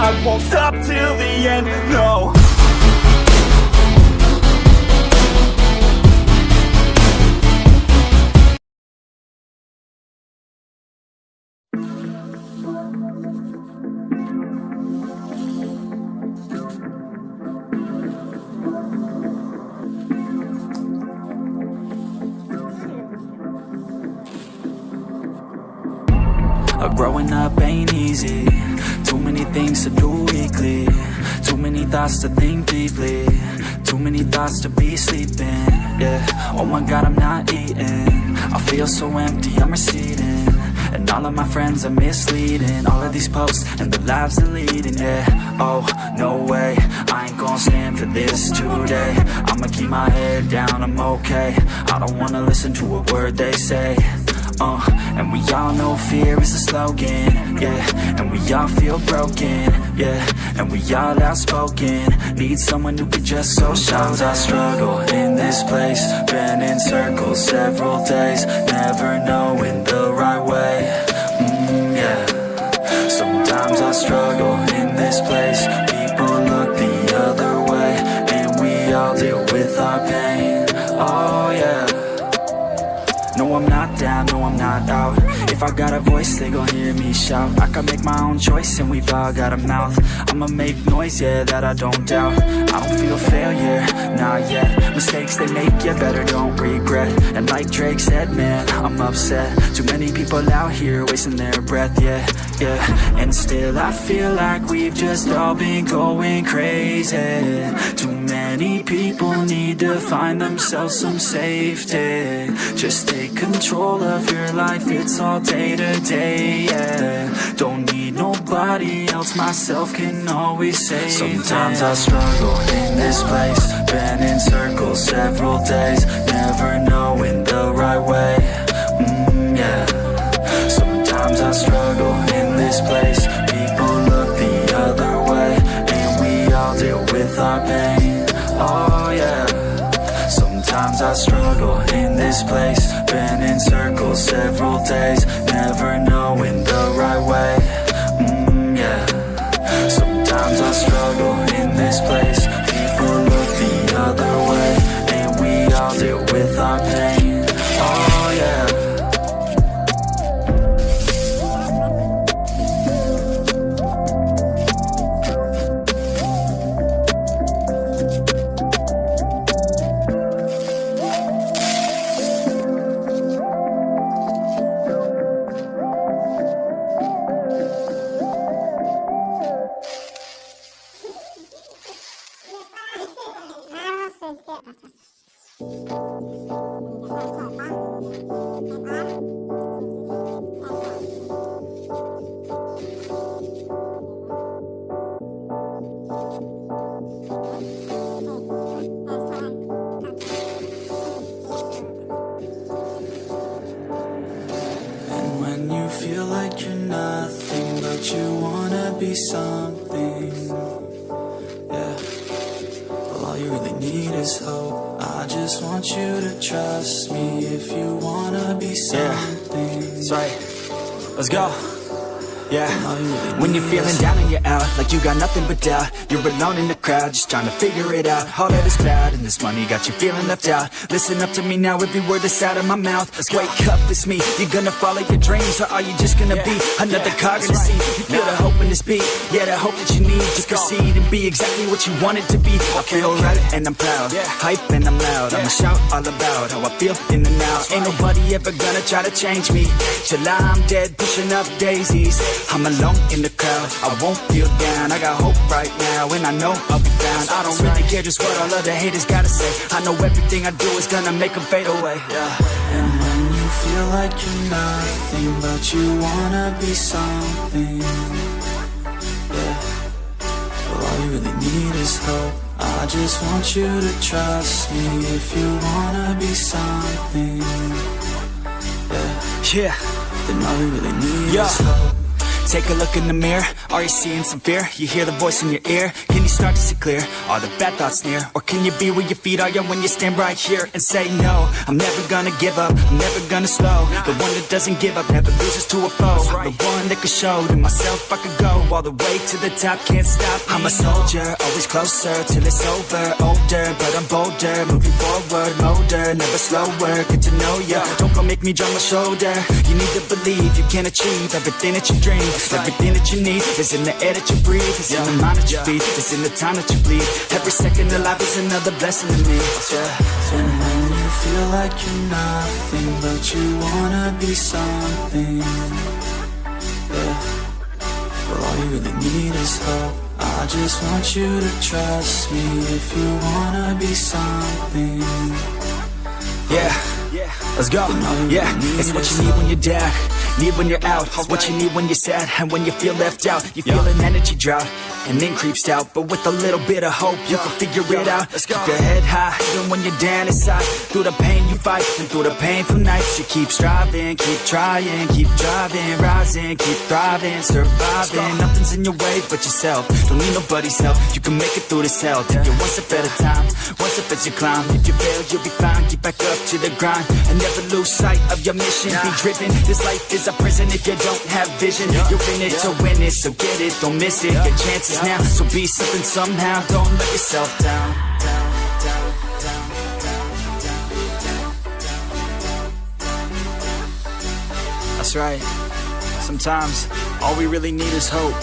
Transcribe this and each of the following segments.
I won't stop till the end, no. Growing up ain't easy. Too many things to do weekly. Too many thoughts to think deeply. Too many thoughts to be sleeping. Yeah, oh my God, I'm not eating. I feel so empty, I'm receding. And all of my friends are misleading. All of these posts and the lives they're leading. Yeah, oh, no way, I ain't gon' stand for this today. I'ma keep my head down, I'm okay. I don't wanna listen to a word they say. And we all know fear is a slogan, yeah. And we all feel broken, yeah. And we all outspoken. Need someone who could just so sometimes I struggle in this place. Been in circles several days, never knowing the right way. Yeah. Sometimes I struggle in this place. People look the other way, and we all deal with our pain. Oh yeah. No, I'm not down, no, I'm not out. If I got a voice, they gon' hear me shout. I can make my own choice and we've all got a mouth. I'ma make noise, yeah, that I don't doubt. I don't feel failure, not yet. Mistakes they make, yeah, better don't regret. And like Drake said, man, I'm upset. Too many people out here wasting their breath, yeah, yeah. And still I feel like we've just all been going crazy. Too many people need to find themselves some safety. Just take control of your life, it's all day to day, yeah. Don't need nobody else, myself can always save. Sometimes I struggle in this place. Been in circles several days, never knowing the right way. Yeah. Sometimes I struggle in this place. People look the other way, and we all deal with our pain. Oh yeah. Sometimes I struggle in this place. Been in circles several days, never knowing the right way. Yeah. Sometimes I struggle in this place. People look the other way, and we all deal with our pain. Oh yeah. Feel like you're nothing, but you wanna be something. Yeah. Well, all you really need is hope. I just want you to trust me if you wanna be something. Yeah. That's right. Let's go. Yeah, when you're feeling down and you're out, like you got nothing but doubt. You're alone in the crowd, just trying to figure it out. All that is bad, and this money got you feeling left out. Listen up to me now, every word that's out of my mouth. Wake up, it's me. You're gonna follow your dreams, or are you just gonna be another cog in the scene? You feel the hope in this beat, yeah, the hope that you need to proceed and be exactly what you want it to be. I feel right, and I'm proud, hype and I'm loud. I'ma shout all about how I feel in the now. Ain't nobody ever gonna try to change me till I'm dead, pushing up daisies. I'm alone in the crowd, I won't feel down. I got hope right now, and I know I'll be found. I don't really care just what all of the haters gotta say. I know everything I do is gonna make them fade away. And when you feel like you're nothing, but you wanna be something, well, all you really need is hope. I just want you to trust me if you wanna be something, then all you really need is hope. Take a look in the mirror, are you seeing some fear? You hear the voice in your ear? Can you start to see clear? Are the bad thoughts near? Or can you be where your feet are when you stand right here and say no? I'm never gonna give up, I'm never gonna slow. The one that doesn't give up never loses to a foe. The one that could show to myself I could go all the way to the top, can't stop me. I'm a soldier, always closer till it's over. Older, but I'm bolder, moving forward, older, never slower. Get to know ya, don't go make me drop my shoulder. You need to believe you can achieve everything that you dream. Everything that you need is in the air that you breathe. It's in the mind that you feed, it's in the time that you bleed. Every second of life is another blessing to me. And when you feel like you're nothing, but you wanna be something, well, all you really need is hope. I just want you to trust me if you wanna be something. Let's go. It's what you need when you're down, need when you're out. It's what you need when you're sad and when you feel left out. You feel an energy drought and then creeps out, but with a little bit of hope you can figure it out. Keep your head high even when you're down inside. Through the pain you fight and through the painful nights you keep striving, keep trying, keep driving, rising, keep thriving, surviving. Nothing's in your way but yourself. Don't need nobody's help. You can make it through this hell. Take it one step at a time, one step as you climb. If you fail you'll be fine. Get back up to the grind and never lose sight of your mission. Be driven. This life is a prison if you don't have vision. You're in it to win it, so get it, don't miss it. Your chances now, so be something somehow. Don't let yourself down. That's right. Sometimes all we really need is hope.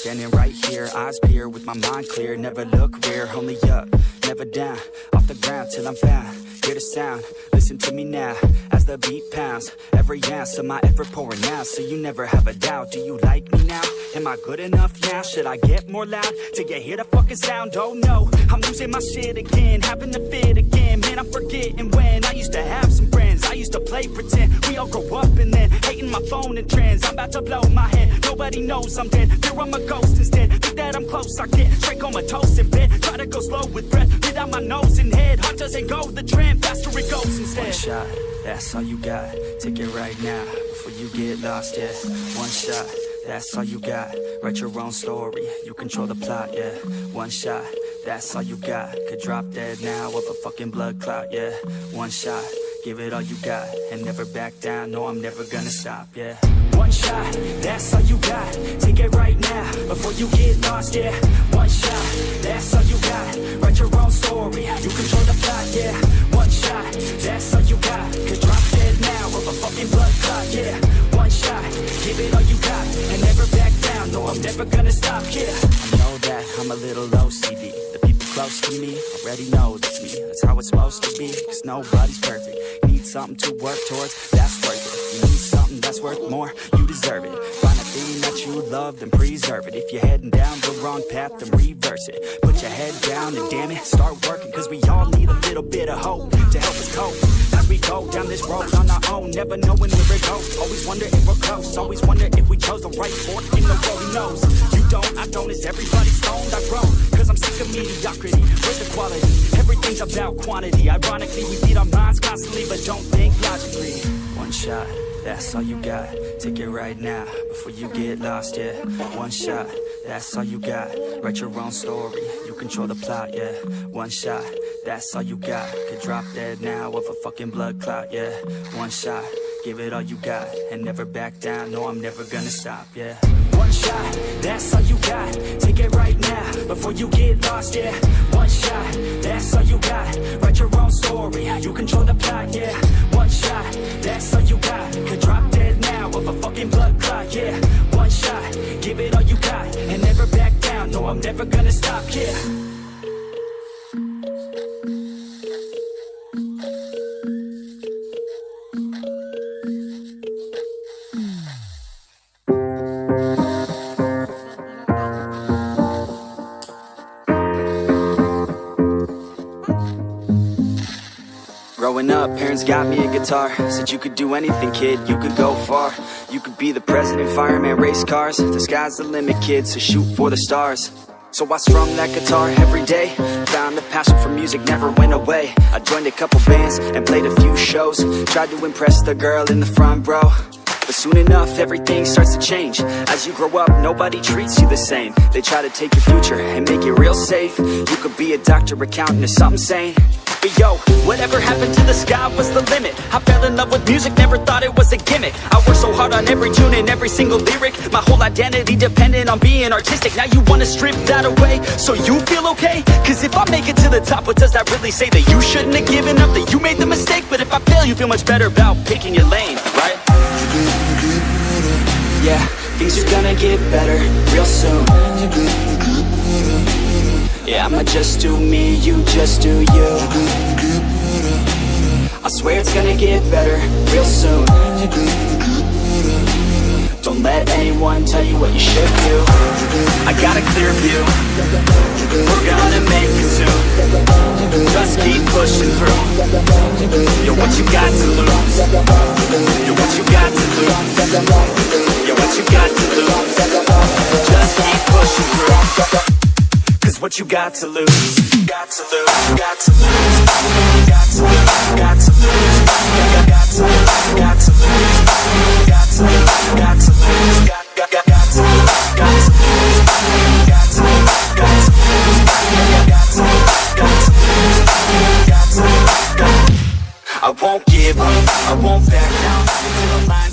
Standing right here, eyes peer with my mind clear. Never look rear, only up, never down. Off the ground till I'm found. Hear the sound, listen to me now. As the beat pounds, every ounce of my effort pouring out. So you never have a doubt, do you like me now? Am I good enough now? Should I get more loud? Till you hear the fucking sound, oh no. I'm losing my shit again, having to fit again. Man, I'm forgetting when I used to have some friends. I used to play pretend, we all grow up and then hating my phone and trends. I'm about to blow my head, nobody knows I'm dead. Fear I'm a ghost instead, think that I'm close. I get straight comatose in bed, try to go slow with breath. Without my nose and head, heart doesn't go the trend, faster it goes instead. One shot, that's all you got, take it right now, before you get lost, yeah. One shot, that's all you got, write your own story, you control the plot, yeah. One shot, that's all you got, could drop dead now of a fucking blood clot, yeah. One shot, give it all you got, and never back down, no I'm never gonna stop, yeah. One shot, that's all you got, take it right now, before you get lost, yeah. One shot, that's all you got, write your own story, you control the plot, yeah. One shot, that's all you got, could drop dead now of a fucking blood clot, yeah. One shot, give it all you got, and never back down, no I'm never gonna stop, yeah. I know that I'm a little OCD, the people close to me already know that's me. That's how it's supposed to be, cause nobody's perfect. Need something to work towards, that's worth it. You need something that's worth more, you deserve it. Find a thing that you love, then preserve it. If you're heading down the wrong path, then reverse it. Put your head down and damn it, start working. Cause we all need a little bit of hope to help us cope as we go down this road on our own, never knowing where it goes. Always wonder if we're close, always wonder if we chose the right fork in the road. Who knows? You don't, I don't, is everybody stoned? I grow, cause I'm sick of mediocrity. Where's the quality? Everything's about quantity. Ironically, we beat our minds constantly, but don't think logically. One shot, that's all you got, take it right now, before you get lost, yeah. One shot, that's all you got, write your own story, you control the plot, yeah. One shot, that's all you got, could drop dead now of a fucking blood clot, yeah. One shot, give it all you got, and never back down, no I'm never gonna stop, yeah. One shot, that's all you got, take it right now, before you get lost, yeah. One shot, that's all you got, write your own story, you control the plot, yeah. One shot, that's all you got, could drop dead now of a fucking blood clot, yeah. One shot, give it all you got, and never back down, no I'm never gonna stop, yeah. Growing up, parents got me a guitar. Said you could do anything, kid, you could go far. You could be the president, fireman, race cars. The sky's the limit, kid, so shoot for the stars. So I strummed that guitar every day. Found the passion for music never went away. I joined a couple bands and played a few shows. Tried to impress the girl in the front row, but soon enough everything starts to change. As you grow up, nobody treats you the same. They try to take your future and make it real safe. You could be a doctor, accountant, or something sane. But yo, whatever happened to the sky was the limit. I fell in love with music, never thought it was a gimmick. I worked so hard on every tune and every single lyric. My whole identity depended on being artistic. Now you wanna strip that away so you feel okay? Cause if I make it to the top, what does that really say? That you shouldn't have given up, that you made the mistake? But if I fail, you feel much better about picking your lane, right? Yeah, things are gonna get better real soon. Yeah, I'ma just do me, you just do you. I swear it's gonna get better real soon. Don't let anyone tell you what you should do. I got a clear view, we're gonna make it soon. Just keep pushing through. You're what you got to lose. You're what you got to lose. You're what you got to lose. Just keep pushing through. Cause what you got to lose, got to lose, got to lose, got to lose, got to lose, got to lose, got to lose, got to lose, got to lose, got to lose, got to lose, got to lose, got to lose, got to lose, got to lose. I won't give up, I won't back down until the line.